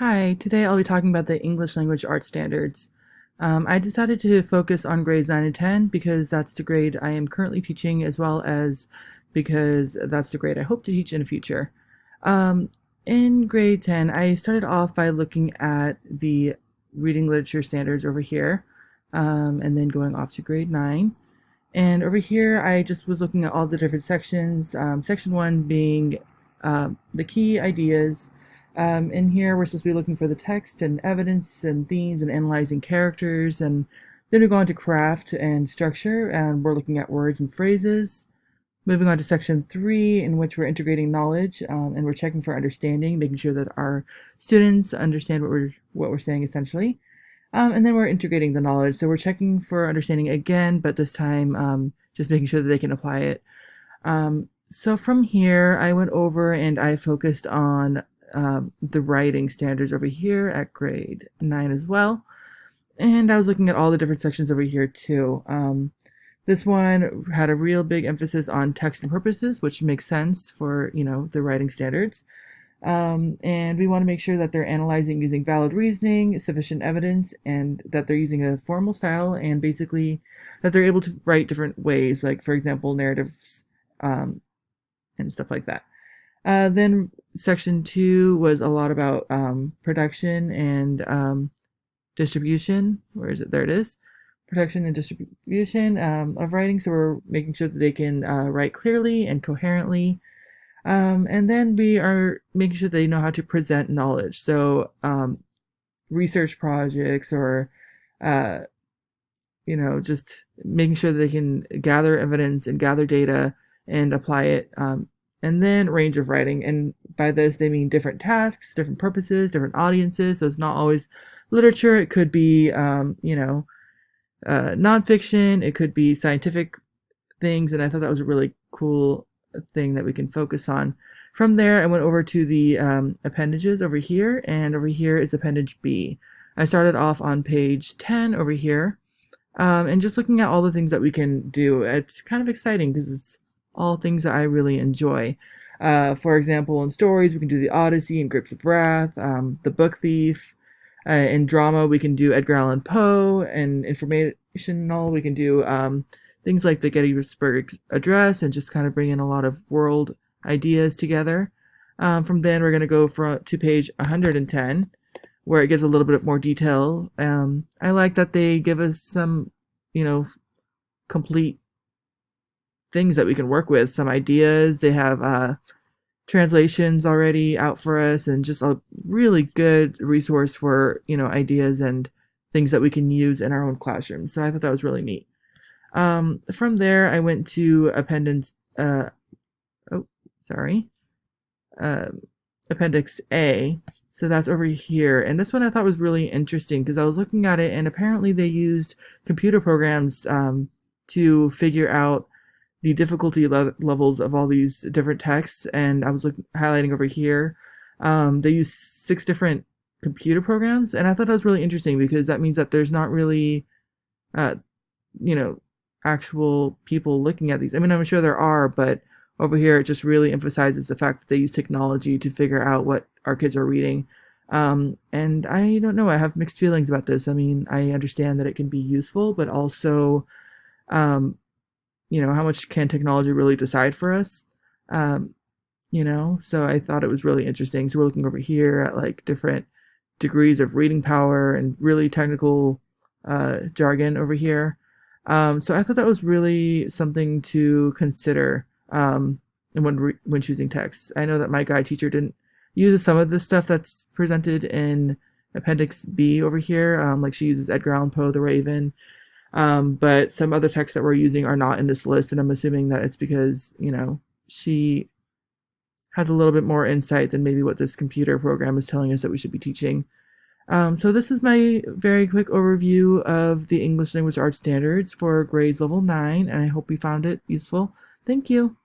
Hi, today I'll be talking about the English language art standards. I decided to focus on grades 9 and 10 because that's the grade I am currently teaching, as well as because that's the grade I hope to teach in the future. Um, in grade 10, I started off by looking at the reading literature standards over here, and then going off to grade 9. And over here, I just was looking at all the different sections. Section 1 being the key ideas. In here, we're supposed to be looking for the text and evidence and themes and analyzing characters. And then we go on to craft and structure, and we're looking at words and phrases. Moving on to section 3, in which we're integrating knowledge, and we're checking for understanding, making sure that our students understand what we're saying essentially. And then we're integrating the knowledge. So we're checking for understanding again, but this time just making sure that they can apply it. So from here, I went over and I focused on the writing standards over here at grade 9 as well. And I was looking at all the different sections over here too. This one had a real big emphasis on text and purposes, which makes sense for, the writing standards. And we want to make sure that they're analyzing using valid reasoning, sufficient evidence, and that they're using a formal style, and basically that they're able to write different ways, like, for example, narratives and stuff like that. Then section 2 was a lot about production and distribution. Where is it? There it is. Production and distribution of writing. So we're making sure that they can write clearly and coherently. And then we are making sure they know how to present knowledge. So research projects or, just making sure that they can gather evidence and gather data and apply it. And then range of writing. And by this, they mean different tasks, different purposes, different audiences. So it's not always literature. It could be, nonfiction. It could be scientific things. And I thought that was a really cool thing that we can focus on. From there, I went over to the appendages over here, and over here is appendage B. I started off on page 10 over here, and just looking at all the things that we can do. It's kind of exciting because it's all things that I really enjoy. For example, in stories, we can do the Odyssey and Grapes of Wrath, the Book Thief. In drama, we can do Edgar Allan Poe, and informational, we can do things like the Gettysburg Address, and just kind of bring in a lot of world ideas together. From then, we're going to go to page 110, where it gives a little bit more detail. I like that they give us some, complete things that we can work with, some ideas. They have translations already out for us, and just a really good resource for, ideas and things that we can use in our own classroom. So I thought that was really neat. From there, I went to Appendix A. So that's over here. And this one I thought was really interesting because I was looking at it, and apparently they used computer programs to figure out the difficulty levels of all these different texts. And I was highlighting over here. They use 6 different computer programs, and I thought that was really interesting because that means that there's not really, actual people looking at these. I mean, I'm sure there are, but over here it just really emphasizes the fact that they use technology to figure out what our kids are reading. And I don't know, I have mixed feelings about this. I mean, I understand that it can be useful, but also, how much can technology really decide for us? So I thought it was really interesting. So we're looking over here at like different degrees of reading power and really technical jargon over here. So I thought that was really something to consider when choosing texts. I know that my guide teacher didn't use some of the stuff that's presented in Appendix B over here. Like she uses Edgar Allan Poe, The Raven. But some other texts that we're using are not in this list, and I'm assuming that it's because, she has a little bit more insight than maybe what this computer program is telling us that we should be teaching. So this is my very quick overview of the English Language Arts Standards for grades level 9, and I hope you found it useful. Thank you.